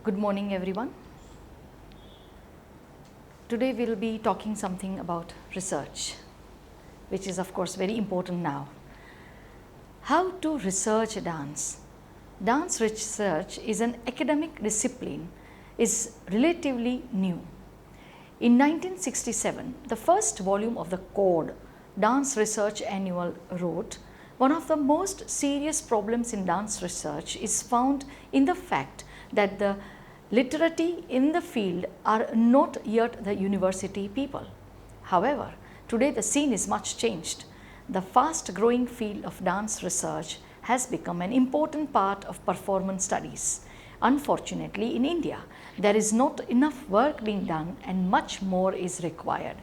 Good morning everyone. Today we will be talking something about research, which is of course very important now. How to research dance? Dance research is an academic discipline, is relatively new. In 1967, the first volume of the Code, Dance Research Annual, wrote, one of the most serious problems in dance research is found in the fact that the literati in the field are not yet the university people. However, today the scene is much changed. The fast growing field of dance research has become an important part of performance studies. Unfortunately, in India, there is not enough work being done and much more is required.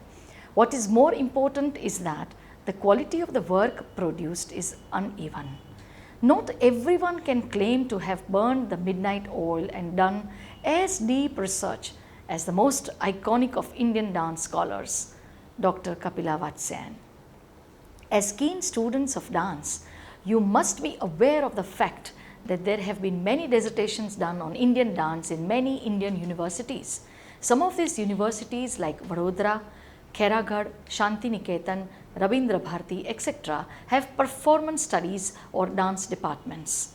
What is more important is that the quality of the work produced is uneven. Not everyone can claim to have burned the midnight oil and done as deep research as the most iconic of Indian dance scholars, Dr. Kapila Vatsyayan. As keen students of dance, you must be aware of the fact that there have been many dissertations done on Indian dance in many Indian universities. Some of these universities like Vadodara, Keraghad, Shantiniketan, Rabindra Bharati, etc. have performance studies or dance departments.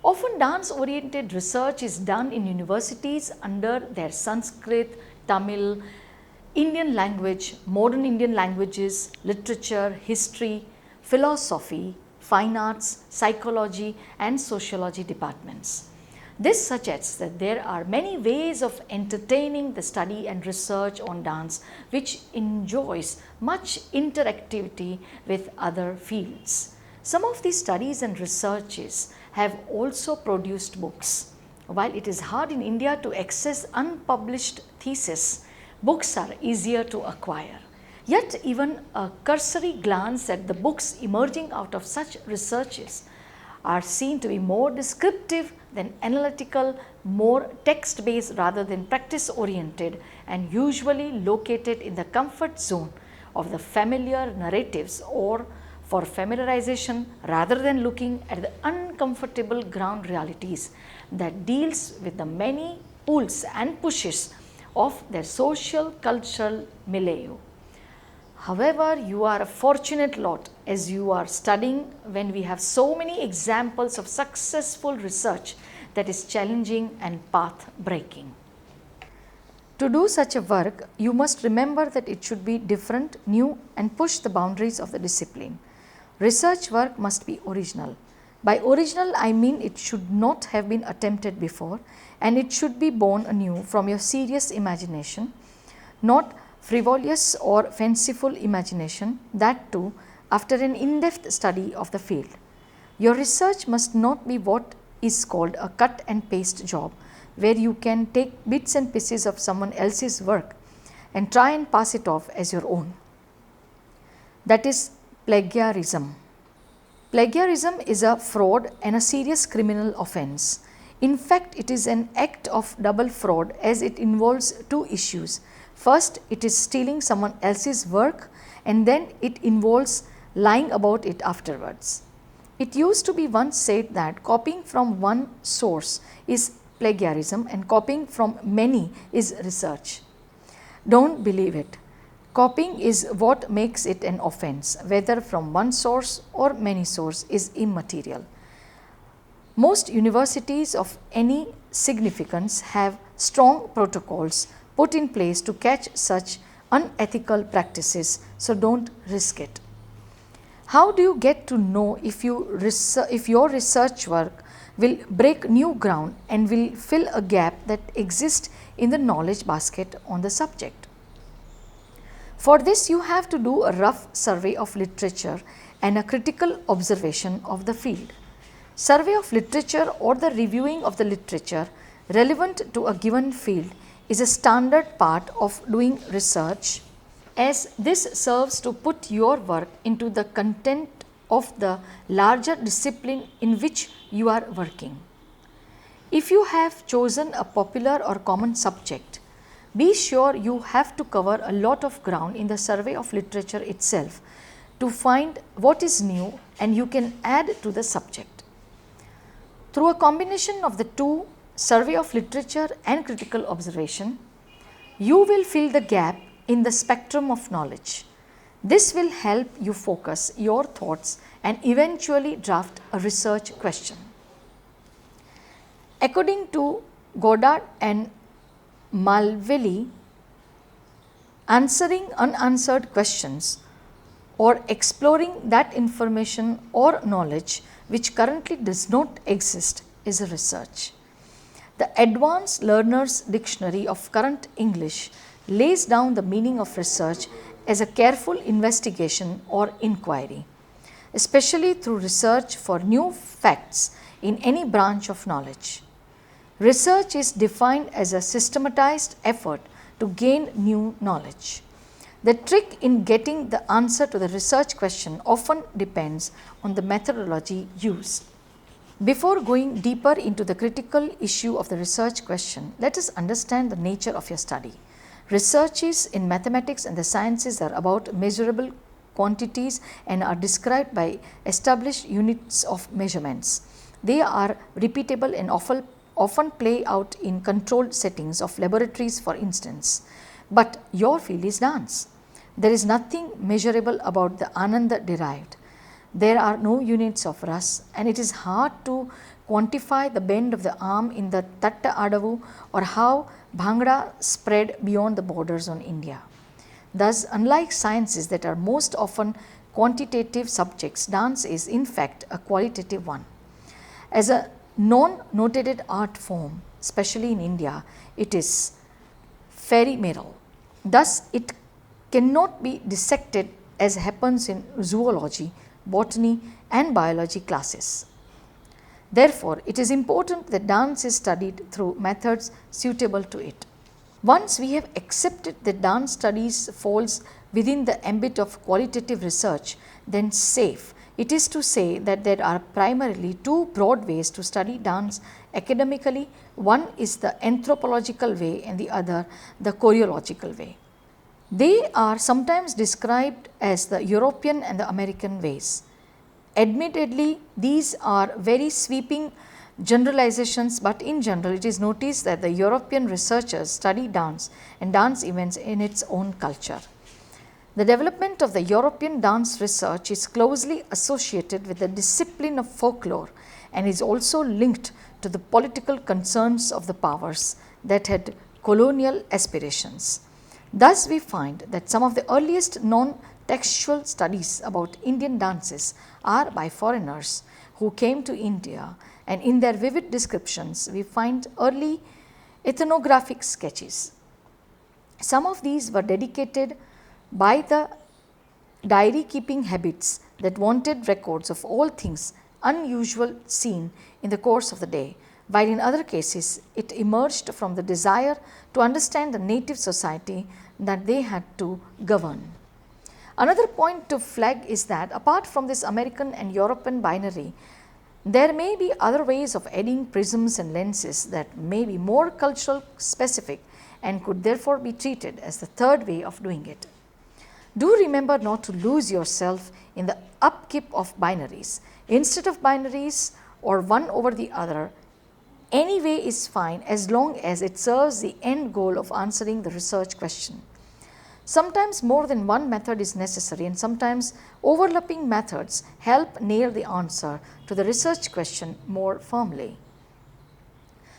Often dance oriented research is done in universities under their Sanskrit, Tamil, Indian language, modern Indian languages, literature, history, philosophy, fine arts, psychology and sociology departments. This suggests that there are many ways of entertaining the study and research on dance which enjoys much interactivity with other fields. Some of these studies and researches have also produced books. While it is hard in India to access unpublished theses, books are easier to acquire. Yet even a cursory glance at the books emerging out of such researches are seen to be more descriptive than analytical, more text-based rather than practice-oriented, and usually located in the comfort zone of the familiar narratives or for familiarization rather than looking at the uncomfortable ground realities that deals with the many pulls and pushes of their social cultural milieu. However, you are a fortunate lot as you are studying when we have so many examples of successful research that is challenging and path breaking. To do such a work, you must remember that it should be different, new and push the boundaries of the discipline. Research work must be original. By original, I mean it should not have been attempted before and it should be born anew from your serious imagination, not frivolous or fanciful imagination, that too after an in-depth study of the field. Your research must not be what is called a cut and paste job, where you can take bits and pieces of someone else's work and try and pass it off as your own. That is plagiarism. Plagiarism is a fraud and a serious criminal offense. In fact, it is an act of double fraud as it involves two issues. First, it is stealing someone else's work and then it involves lying about it afterwards. It used to be once said that copying from one source is plagiarism and copying from many is research. Don't believe it. Copying is what makes it an offense, whether from one source or many sources is immaterial. Most universities of any significance have strong protocols put in place to catch such unethical practices, so don't risk it. How do you get to know if your research work will break new ground and will fill a gap that exists in the knowledge basket on the subject? For this, you have to do a rough survey of literature and a critical observation of the field. Survey of literature or the reviewing of the literature relevant to a given field is a standard part of doing research, as this serves to put your work into the content of the larger discipline in which you are working. If you have chosen a popular or common subject, be sure you have to cover a lot of ground in the survey of literature itself to find what is new and you can add to the subject. Through a combination of the two, survey of literature and critical observation, you will fill the gap in the spectrum of knowledge. This will help you focus your thoughts and eventually draft a research question. According to Goddard and Malveli, answering unanswered questions or exploring that information or knowledge which currently does not exist is a research. The Advanced Learner's Dictionary of Current English lays down the meaning of research as a careful investigation or inquiry, especially through research for new facts in any branch of knowledge. Research is defined as a systematized effort to gain new knowledge. The trick in getting the answer to the research question often depends on the methodology used. Before going deeper into the critical issue of the research question, let us understand the nature of your study. Researches in mathematics and the sciences are about measurable quantities and are described by established units of measurements. They are repeatable and often play out in controlled settings of laboratories, for instance. But your field is dance. There is nothing measurable about the ananda derived. There are no units of ras, and it is hard to quantify the bend of the arm in the Tatta Adavu or how Bhangra spread beyond the borders on India. Thus, unlike sciences that are most often quantitative subjects, dance is in fact a qualitative one. As a non-notated art form, especially in India, it is ephemeral. Thus, it cannot be dissected as happens in zoology, botany and biology classes. Therefore, it is important that dance is studied through methods suitable to it. Once we have accepted that dance studies falls within the ambit of qualitative research, then safe it is to say that there are primarily two broad ways to study dance academically. One is the anthropological way and the other the choreological way. They are sometimes described as the European and the American ways. Admittedly, these are very sweeping generalizations, but in general it is noticed that the European researchers study dance and dance events in its own culture. The development of the European dance research is closely associated with the discipline of folklore and is also linked to the political concerns of the powers that had colonial aspirations. Thus, we find that some of the earliest non-textual studies about Indian dances are by foreigners who came to India, and in their vivid descriptions we find early ethnographic sketches. Some of these were dedicated by the diary keeping habits that wanted records of all things unusual seen in the course of the day, while in other cases it emerged from the desire to understand the native society that they had to govern. Another point to flag is that apart from this American and European binary, there may be other ways of adding prisms and lenses that may be more cultural specific and could therefore be treated as the third way of doing it. Do remember not to lose yourself in the upkeep of binaries. Instead of binaries or one over the other, any way is fine as long as it serves the end goal of answering the research question. Sometimes more than one method is necessary, and sometimes overlapping methods help nail the answer to the research question more firmly.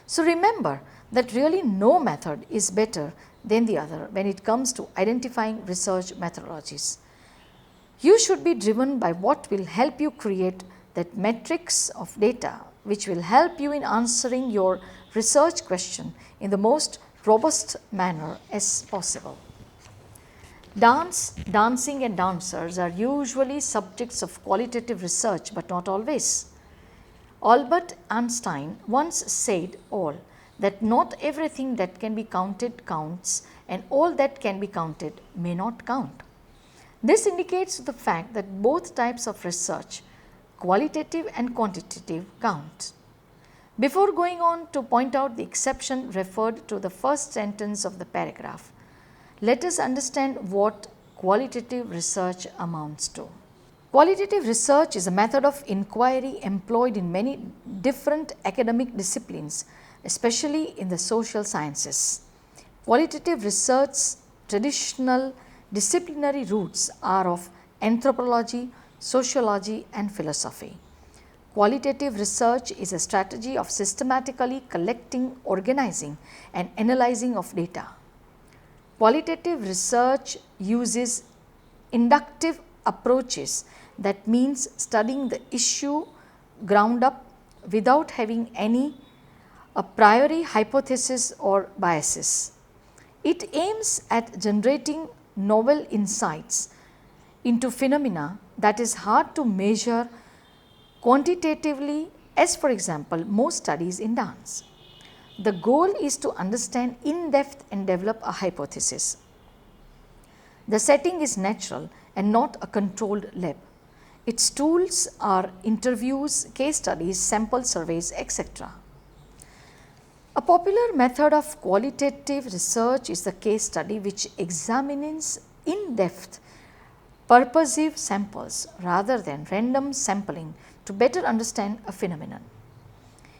So remember that really no method is better than the other when it comes to identifying research methodologies. You should be driven by what will help you create that matrix of data which will help you in answering your research question in the most robust manner as possible. Dance, dancing and dancers are usually subjects of qualitative research, but not always. Albert Einstein once said that not everything that can be counted counts, and all that can be counted may not count. This indicates the fact that both types of research, qualitative and quantitative, count. Before going on to point out the exception referred to the first sentence of the paragraph, let us understand what qualitative research amounts to. Qualitative research is a method of inquiry employed in many different academic disciplines, especially in the social sciences. Qualitative research traditional disciplinary roots are of anthropology, sociology and philosophy. Qualitative research is a strategy of systematically collecting, organizing and analyzing of data. Qualitative research uses inductive approaches, that means studying the issue ground up without having any a priori hypothesis or biases. It aims at generating novel insights into phenomena that is hard to measure quantitatively, as for example, most studies in dance. The goal is to understand in depth and develop a hypothesis. The setting is natural and not a controlled lab. Its tools are interviews, case studies, sample surveys, etc. A popular method of qualitative research is the case study, which examines in depth purposive samples rather than random sampling to better understand a phenomenon.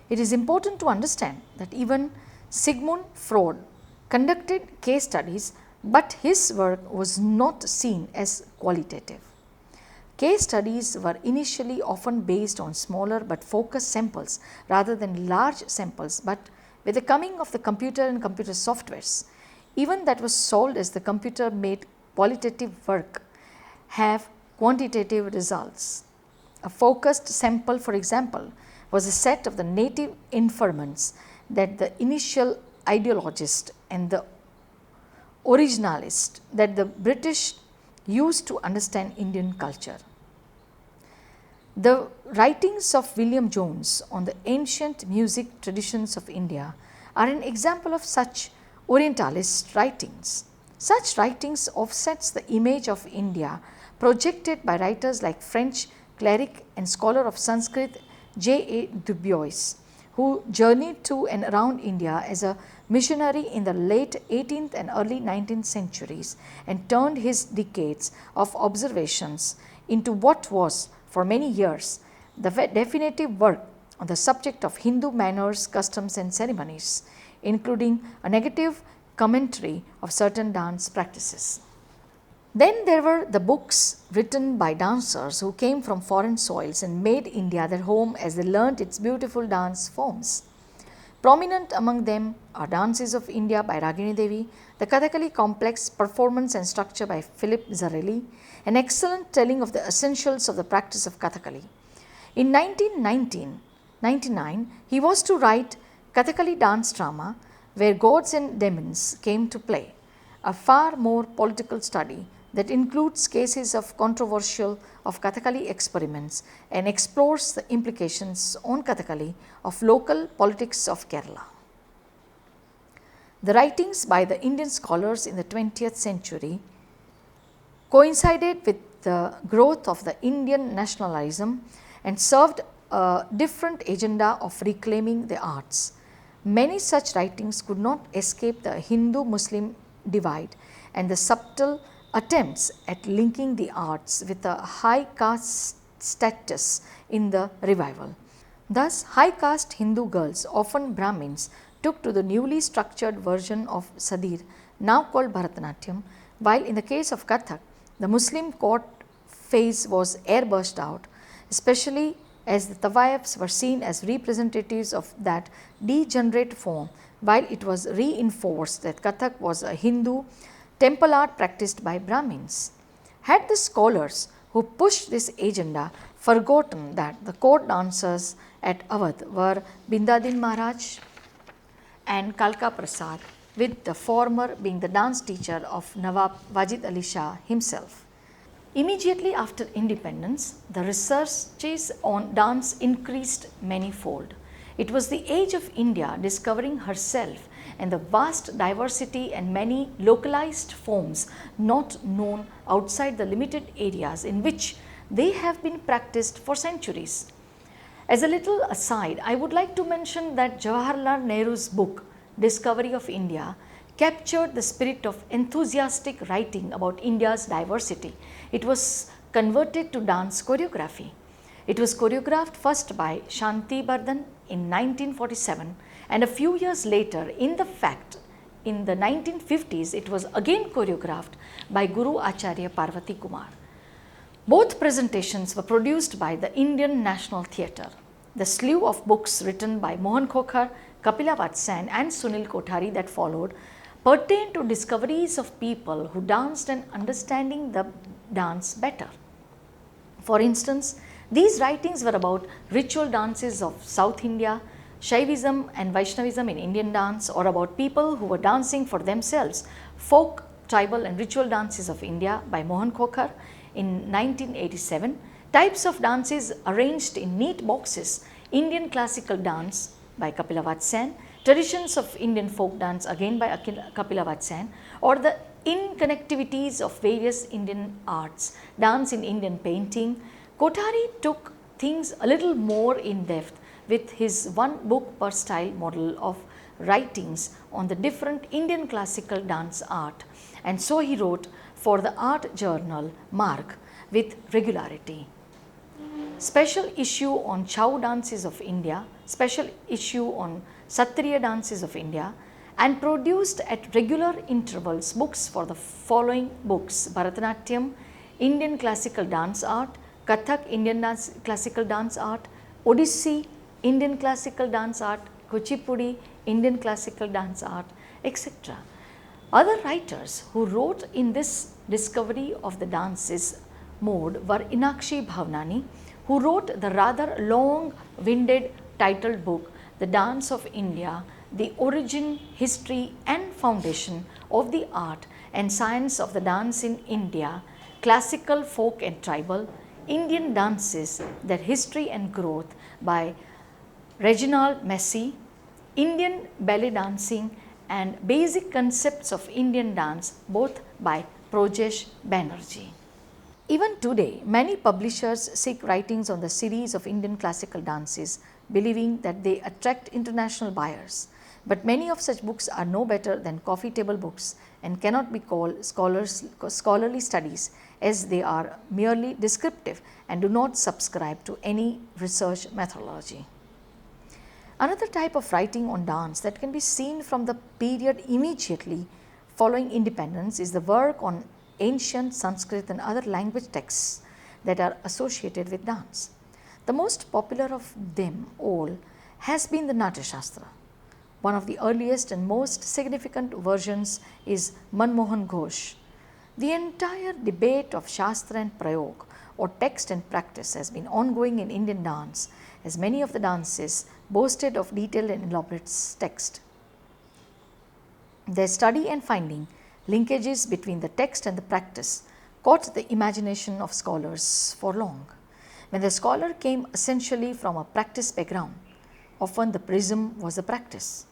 It is important to understand that even Sigmund Freud conducted case studies, but his work was not seen as qualitative. Case studies were initially often based on smaller but focused samples rather than large samples, but with the coming of the computer and computer softwares, even that was sold as the computer made qualitative work have quantitative results. A focused sample, for example, was a set of the native informants that the initial ideologist and the originalist that the British used to understand Indian culture. The writings of William Jones on the ancient music traditions of India are an example of such Orientalist writings. Such writings offsets the image of India projected by writers like French cleric and scholar of Sanskrit J. A. Du Bois, who journeyed to and around India as a missionary in the late 18th and early 19th centuries and turned his decades of observations into what was for many years the definitive work on the subject of Hindu manners, customs and ceremonies, including a negative commentary of certain dance practices. Then there were the books written by dancers who came from foreign soils and made India their home as they learnt its beautiful dance forms. Prominent among them are Dances of India by Ragini Devi, the Kathakali complex performance and structure by Philip Zarelli, an excellent telling of the essentials of the practice of Kathakali. In 1999, he was to write Kathakali dance drama where gods and demons came to play, a far more political study that includes cases of controversial of Kathakali experiments and explores the implications on Kathakali of local politics of Kerala. The writings by the Indian scholars in the 20th century coincided with the growth of the Indian nationalism and served a different agenda of reclaiming the arts. Many such writings could not escape the Hindu-Muslim divide and the subtle attempts at linking the arts with a high caste status in the revival. Thus, high caste Hindu girls, often Brahmins, took to the newly structured version of Sadir, now called Bharatanatyam, while in the case of Kathak, the Muslim court phase was airbrushed out, especially as the Tawaiffs were seen as representatives of that degenerate form, while it was reinforced that Kathak was a Hindu temple art practiced by Brahmins. Had the scholars who pushed this agenda forgotten that the court dancers at Awadh were Bindadin Maharaj and Kalka Prasad, with the former being the dance teacher of Nawab Wajid Ali Shah himself. Immediately after independence, the researches on dance increased manifold. It was the age of India discovering herself and the vast diversity and many localized forms not known outside the limited areas in which they have been practiced for centuries. As a little aside, I would like to mention that Jawaharlal Nehru's book, Discovery of India, captured the spirit of enthusiastic writing about India's diversity. It was converted to dance choreography. It was choreographed first by Shanti Bardhan in 1947 and a few years later, in the 1950s, it was again choreographed by Guru Acharya Parvati Kumar. Both presentations were produced by the Indian National Theatre. The slew of books written by Mohan Khokhar, Kapila Vatsyan and Sunil Kothari that followed pertained to discoveries of people who danced and understanding the dance better. For instance, these writings were about ritual dances of South India, Shaivism and Vaishnavism in Indian dance, or about people who were dancing for themselves, folk, tribal and ritual dances of India by Mohan Khokhar in 1987, types of dances arranged in neat boxes, Indian classical dance by Kapila Vatsyan, traditions of Indian folk dance again by Kapila Vatsyan, or the inconnectivities of various Indian arts, dance in Indian painting. Kothari took things a little more in depth with his one book per style model of writings on the different Indian classical dance art, and so he wrote for the art journal Mark with regularity. Special issue on Chow dances of India, special issue on Satriya dances of India, and produced at regular intervals books for the following books: Bharatanatyam, Indian classical dance art, Kathak, Indian classical dance art, Odissi, Indian classical dance art, Kuchipudi, Indian classical dance art, etc. Other writers who wrote in this discovery of the dances mode were Inakshi Bhavnani, who wrote the rather long-winded titled book, The Dance of India, The Origin, History and Foundation of the Art and Science of the Dance in India, Classical, Folk and Tribal, Indian Dances, Their History and Growth by Reginald Massey, Indian Ballet Dancing and Basic Concepts of Indian Dance, both by Projesh Banerjee. Even today, many publishers seek writings on the series of Indian classical dances, believing that they attract international buyers. But many of such books are no better than coffee table books and cannot be called scholarly studies, as they are merely descriptive and do not subscribe to any research methodology. Another type of writing on dance that can be seen from the period immediately following independence is the work on ancient Sanskrit and other language texts that are associated with dance. The most popular of them all has been the Natya Shastra. One of the earliest and most significant versions is Manmohan Ghosh. The entire debate of Shastra and Prayog, or text and practice, has been ongoing in Indian dance, as many of the dances boasted of detailed and elaborate text. Their study and finding linkages between the text and the practice caught the imagination of scholars for long. When the scholar came essentially from a practice background, often the prism was the practice.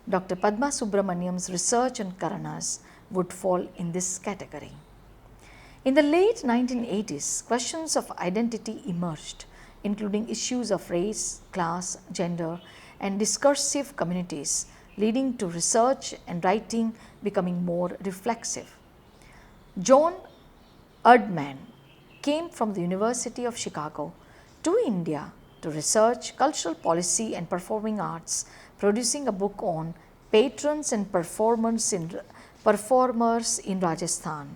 Dr. Padma Subramaniam's research on Karanas would fall in this category. In the late 1980s, questions of identity emerged, including issues of race, class, gender, and discursive communities, leading to research and writing becoming more reflexive. John Erdman came from the University of Chicago to India to research cultural policy and performing arts, producing a book on patrons and performers in Rajasthan,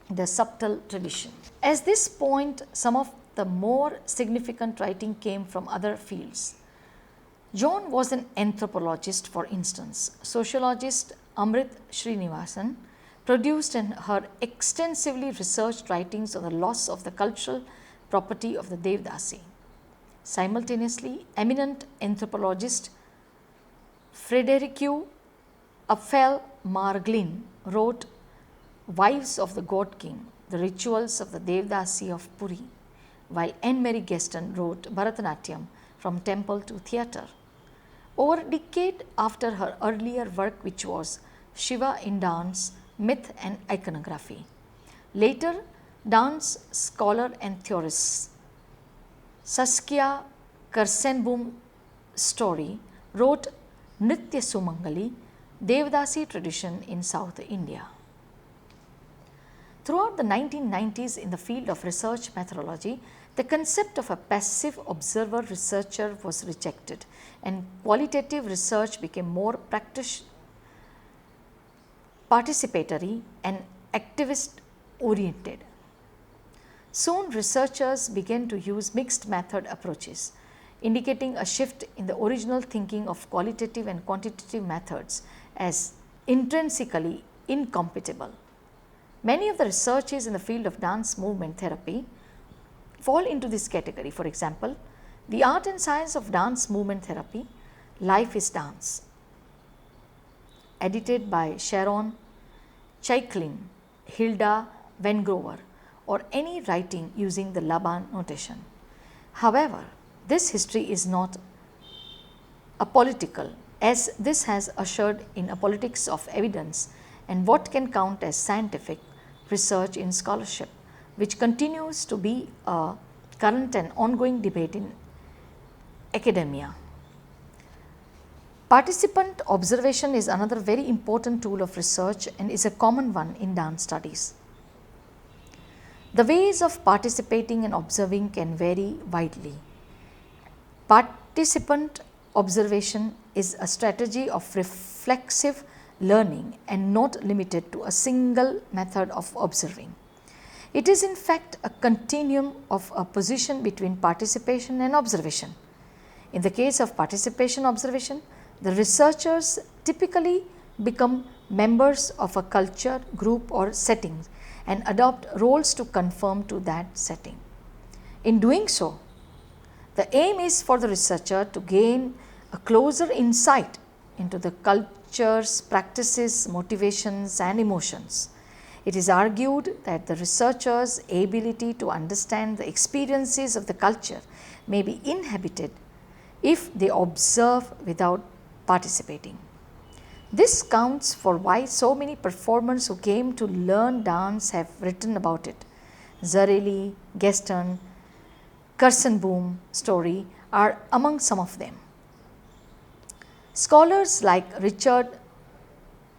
the subtle tradition. At this point, some of the more significant writing came from other fields. John was an anthropologist, for instance. Sociologist Amrit Srinivasan produced in her extensively researched writings on the loss of the cultural property of the Devdasi. Simultaneously, eminent anthropologist Fredericu Apfel Marglin wrote Wives of the God King, the Rituals of the Devdasi of Puri, while Anne Mary Gaston wrote Bharatanatyam, From Temple to Theatre. Over a decade after her earlier work, which was Shiva in Dance, Myth and Iconography. Later, dance scholar and theorist Saskia Karsenboom Story wrote Nritya Sumangali, Devdasi tradition in South India. Throughout the 1990s in the field of research methodology, The concept of a passive observer researcher was rejected and qualitative research became more participatory and activist oriented. Soon researchers began to use mixed method approaches, indicating a shift in the original thinking of qualitative and quantitative methods as intrinsically incompatible. Many of the researches in the field of dance movement therapy fall into this category. For example, the art and science of dance movement therapy, Life is Dance, edited by Sharon Chaiklin, Hilda Vengrover, or any writing using the Laban notation. However, this history is not apolitical, as this has ushered in a politics of evidence and what can count as scientific research in scholarship, which continues to be a current and ongoing debate in academia. Participant observation is another very important tool of research and is a common one in dance studies. The ways of participating and observing can vary widely. Participant observation is a strategy of reflexive learning and not limited to a single method of observing. It is in fact a continuum of a position between participation and observation. In the case of participation observation, the researchers typically become members of a culture, group or setting and adopt roles to conform to that setting. In doing so, the aim is for the researcher to gain a closer insight into the cultures, practices, motivations and emotions. It is argued that the researcher's ability to understand the experiences of the culture may be inhibited if they observe without participating. This counts for why so many performers who came to learn dance have written about it. Zarelli, Gaston, Kersenboom story are among some of them. Scholars like Richard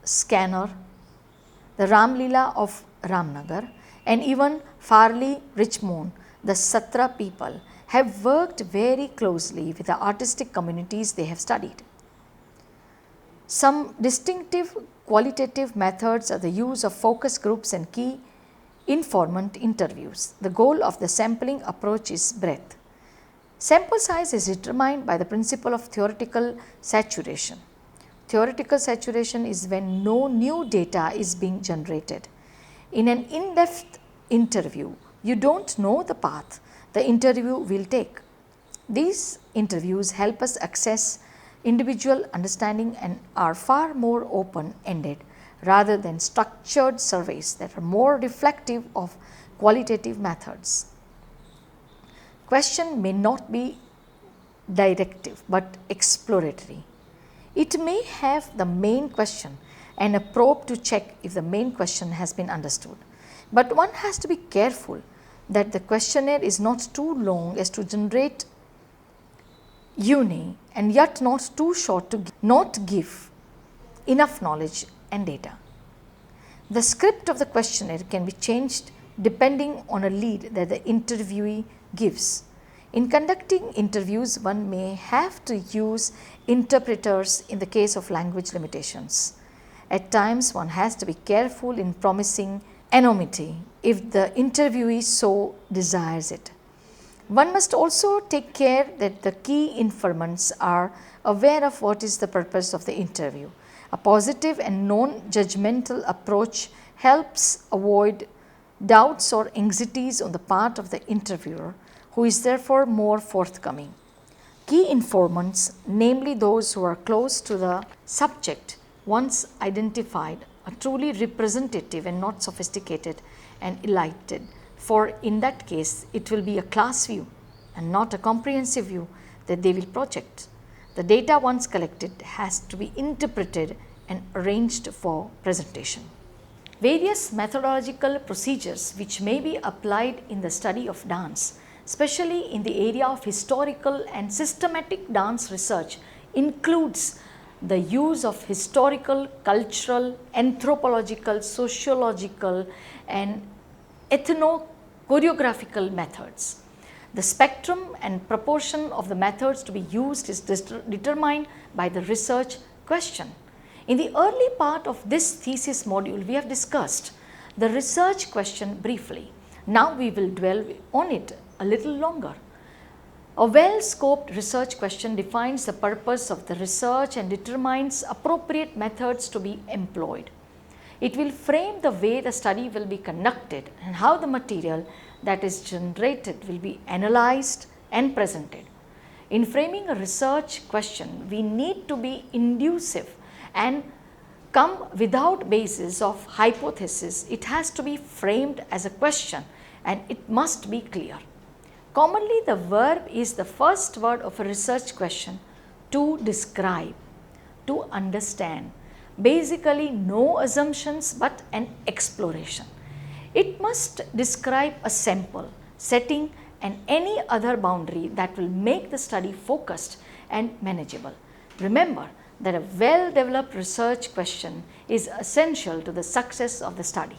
Scanner, the Ramlila of Ramnagar, and even Farley Richmond, the Satra people, have worked very closely with the artistic communities they have studied. Some distinctive qualitative methods are the use of focus groups and key informant interviews. The goal of the sampling approach is breadth. Sample size is determined by the principle of theoretical saturation. Theoretical saturation is when no new data is being generated. In an in-depth interview, you do not know the path the interview will take. These interviews help us access individual understanding and are far more open-ended rather than structured surveys that are more reflective of qualitative methods. Question may not be directive but exploratory. It may have the main question and a probe to check if the main question has been understood. But one has to be careful that the questionnaire is not too long as to generate uni and yet not too short to not give enough knowledge and data. The script of the questionnaire can be changed depending on a lead that the interviewee gives. In conducting interviews, one may have to use interpreters in the case of language limitations. At times, one has to be careful in promising anonymity if the interviewee so desires it. One must also take care that the key informants are aware of what is the purpose of the interview. A positive and non-judgmental approach helps avoid doubts or anxieties on the part of the interviewer, who is therefore more forthcoming. Key informants, namely those who are close to the subject once identified, are truly representative and not sophisticated and elated, for in that case it will be a class view and not a comprehensive view that they will project. The data once collected has to be interpreted and arranged for presentation. Various methodological procedures which may be applied in the study of dance, especially in the area of historical and systematic dance research, includes the use of historical, cultural, anthropological, sociological and ethno-choreographical methods. The spectrum and proportion of the methods to be used is determined by the research question. In the early part of this thesis module, we have discussed the research question briefly. Now we will dwell on it a little longer. A well-scoped research question defines the purpose of the research and determines appropriate methods to be employed. It will frame the way the study will be conducted and how the material that is generated will be analyzed and presented. In framing a research question, we need to be inducive and come without basis of hypothesis. It has to be framed as a question and it must be clear. Commonly, the verb is the first word of a research question: to describe, to understand. Basically, no assumptions but an exploration. It must describe a sample, setting and any other boundary that will make the study focused and manageable. Remember that a well-developed research question is essential to the success of the study.